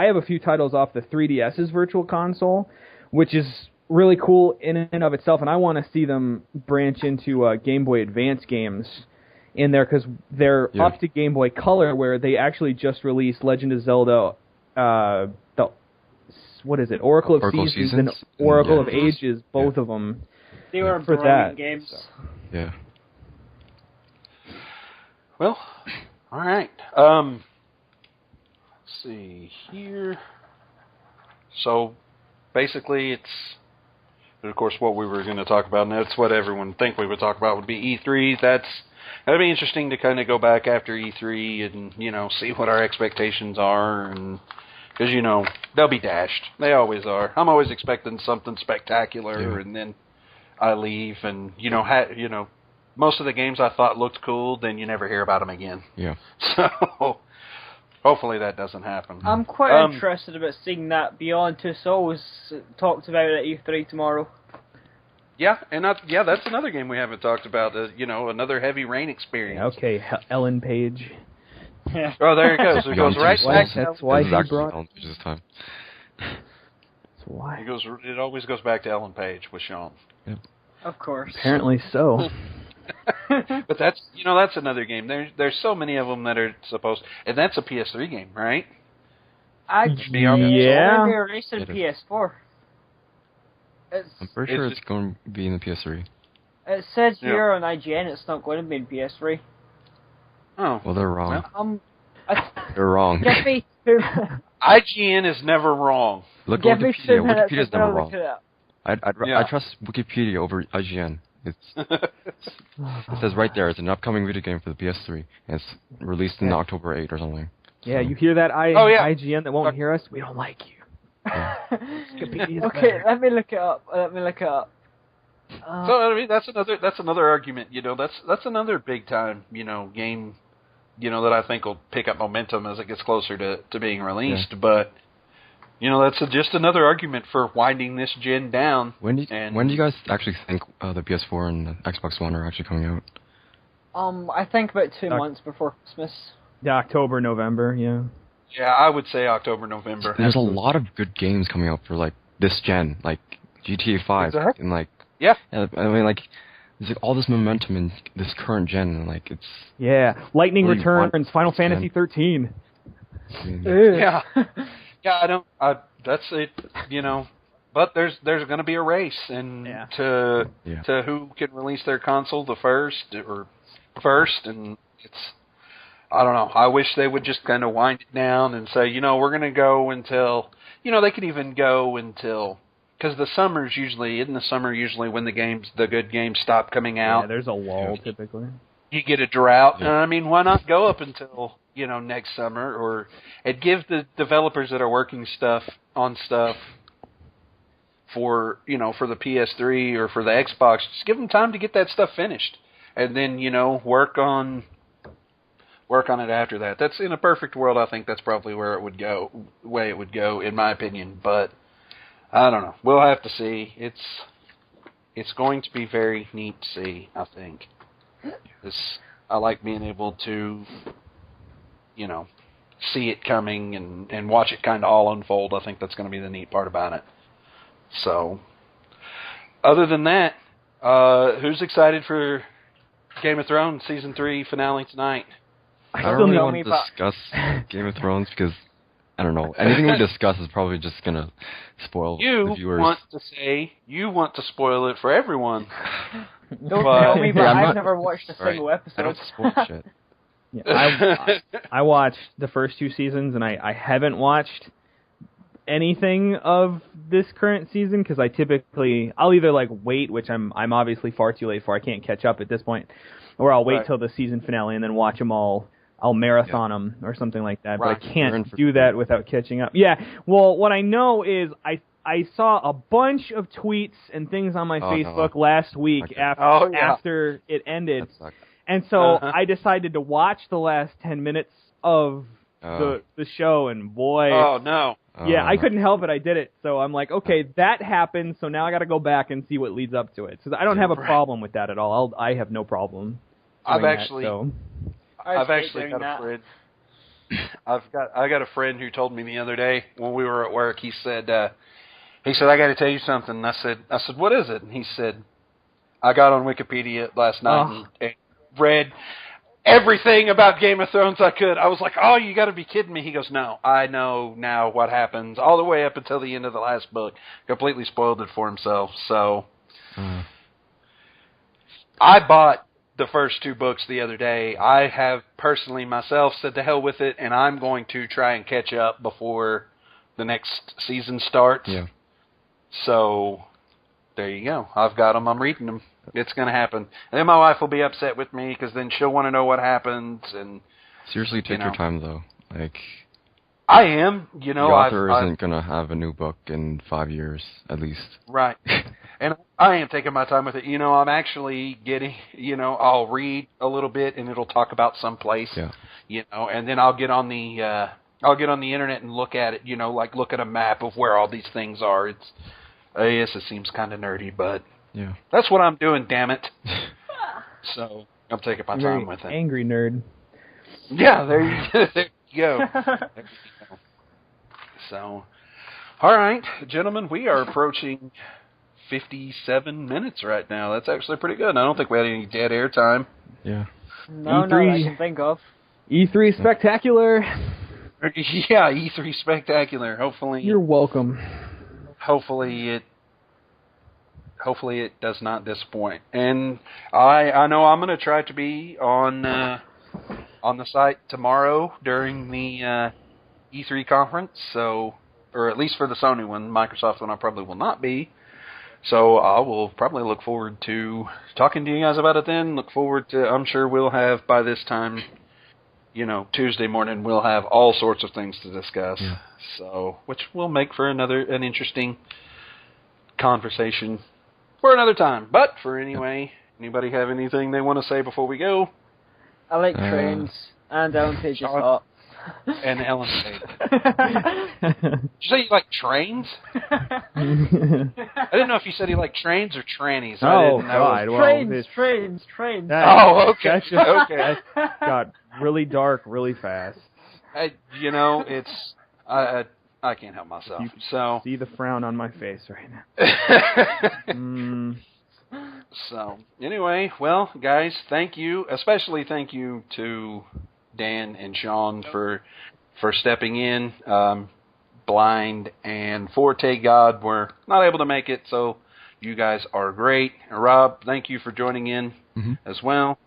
have a few titles off the 3DS's Virtual Console, which is really cool in and of itself, and I want to see them branch into Game Boy Advance games in there, because they're up to Game Boy Color, where they actually just released Legend of Zelda, what is it, Oracle of Seasons and Oracle of Ages, both of them. They were for brilliant that games. So. Yeah. Well, all right. Let's see here. So, basically, it's... of course, what we were going to talk about, and that's what everyone think we would talk about, would be E3. That'd be interesting to kind of go back after E3 and, see what our expectations are, and because, they'll be dashed. They always are. I'm always expecting something spectacular, and then I leave, and most of the games I thought looked cool, then you never hear about them again. Yeah. So hopefully that doesn't happen. I'm quite interested about seeing that Beyond Two Souls talked about at E3 tomorrow. Yeah, and that's another game we haven't talked about. Another Heavy Rain experience. Yeah, okay, Ellen Page. Yeah. Oh, there it goes. It goes right back. That's why he actually brought. this time. That's why. It always goes back to Ellen Page with Sean. Yep. Of course. Apparently so. But that's another game. There's so many of them that are supposed, and that's a PS3 game, right? Actually, Yeah. it's going to be released in PS4. I'm pretty sure it's going to be in the PS3. It says here on IGN it's not going to be in PS3. Oh. Well, they're wrong. Well, They're wrong. give me 2 IGN is never wrong. Look at give me 2 Wikipedia. minutes Wikipedia's to never look wrong. it up. I trust Wikipedia over IGN. It says right there, it's an upcoming video game for the PS3, and it's released in October 8 or something. Yeah, you hear that, IGN that won't hear us? We don't like you. Yeah. Okay, let me look it up. So I mean, that's another argument. That's another big time game. That I think will pick up momentum as it gets closer to being released. Yeah. But that's just another argument for winding this gen down. When do you guys actually think the PS4 and the Xbox One are actually coming out? I think about 2 months before Christmas. Yeah, October, November, yeah. Yeah, I would say October, November. There's a lot of good games coming out for this gen, like GTA 5, exactly. and yeah. I mean there's all this momentum in this current gen, and it's Lightning Returns, Final Fantasy 13. Yeah, that's it. But there's going to be a race, and to who can release their console the first, and it's. I don't know. I wish they would just kind of wind it down and say, we're going to go until, they could even go until, because the summer usually when the good games stop coming out. Yeah, there's a lull typically. You get a drought. Yeah. I mean, why not go up until, next summer and give the developers that are working on stuff for, for the PS3 or for the Xbox, just give them time to get that stuff finished. And then, work on it after that. That's in a perfect world. I think that's probably where it would go, in my opinion. But I don't know. We'll have to see. It's going to be very neat to see. I think. I like being able to, see it coming and watch it kind of all unfold. I think that's going to be the neat part about it. So, other than that, who's excited for Game of Thrones Season 3 finale tonight? I don't really want to discuss Game of Thrones because, I don't know, anything we discuss is probably just going to spoil the viewers. You want to spoil it for everyone. Don't tell me, but I've never watched a single episode. I don't spoil shit. Yeah, I watched the first 2 seasons, and I haven't watched anything of this current season because I'll either wait, which I'm obviously far too late for. I can't catch up at this point, or I'll wait till the season finale and then watch them all. I'll marathon them or something like that, but I can't do that without catching up. Yeah, well, what I know is I saw a bunch of tweets and things on my Facebook last week after it ended, and so I decided to watch the last 10 minutes of the show, and boy... Oh, no. Yeah, I couldn't help it. I did it. So I'm like, okay, that happened, so now I got to go back and see what leads up to it. So I don't have a problem with that at all. I have no problem. I've actually got a friend. I got a friend who told me the other day when we were at work. He said, I got to tell you something. And I said, what is it? And he said, I got on Wikipedia last night and read everything about Game of Thrones I could. I was like, oh, you got to be kidding me. He goes, no, I know now what happens all the way up until the end of the last book. Completely spoiled it for himself. So I bought the first 2 books the other day. I have personally myself said to hell with it, and I'm going to try and catch up before the next season starts. Yeah. So there you go. I've got them. I'm reading them. It's going to happen. And then my wife will be upset with me because then she'll want to know what happens. And seriously, take your time, though. I am. You The know, author isn't going to have a new book in 5 years, at least. Right. And I am taking my time with it. You know, I'm actually getting, you know, I'll read a little bit and it'll talk about some place. Yeah. You know, and then I'll get on the internet and look at it, you know, like look at a map of where all these things are. It's yes, it seems kind of nerdy, but yeah, that's what I'm doing, damn it. So, I'm taking my time with it. Angry nerd. Yeah, there you go. There you go. So, all right, gentlemen, we are approaching 57 minutes right now. That's actually pretty good. I don't think we had any dead air time. Yeah. No, that I can think of. E3 Spectacular. Yeah, E3 Spectacular. Hopefully, you're welcome. Hopefully it does not disappoint. And I know I'm going to try to be on the site tomorrow during the E3 conference. So, or at least for the Sony one, Microsoft one, I probably will not be. So I will probably look forward to talking to you guys about it then. Look forward to, I'm sure we'll have by this time, you know, Tuesday morning, we'll have all sorts of things to discuss. Yeah. So, which will make for an interesting conversation for another time. But for anyway, anybody have anything they want to say before we go? I like trains and Ellen Page is hot. And Ellen Page. Did you say you like trains? I didn't know if you said you like trains or trannies. I didn't know. God. Well, Trains. Oh, okay. Okay. That got really dark really fast. You know, it's I can't help myself. You so see the frown on my face right now. So anyway, well, guys, thank you. Especially thank you to Dan and Sean for stepping in. Blind and Forte God were not able to make it, so you guys are great. And Rob, thank you for joining in as well.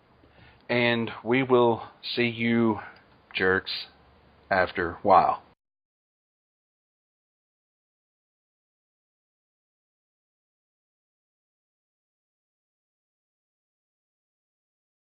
And we will see you jerks after a while.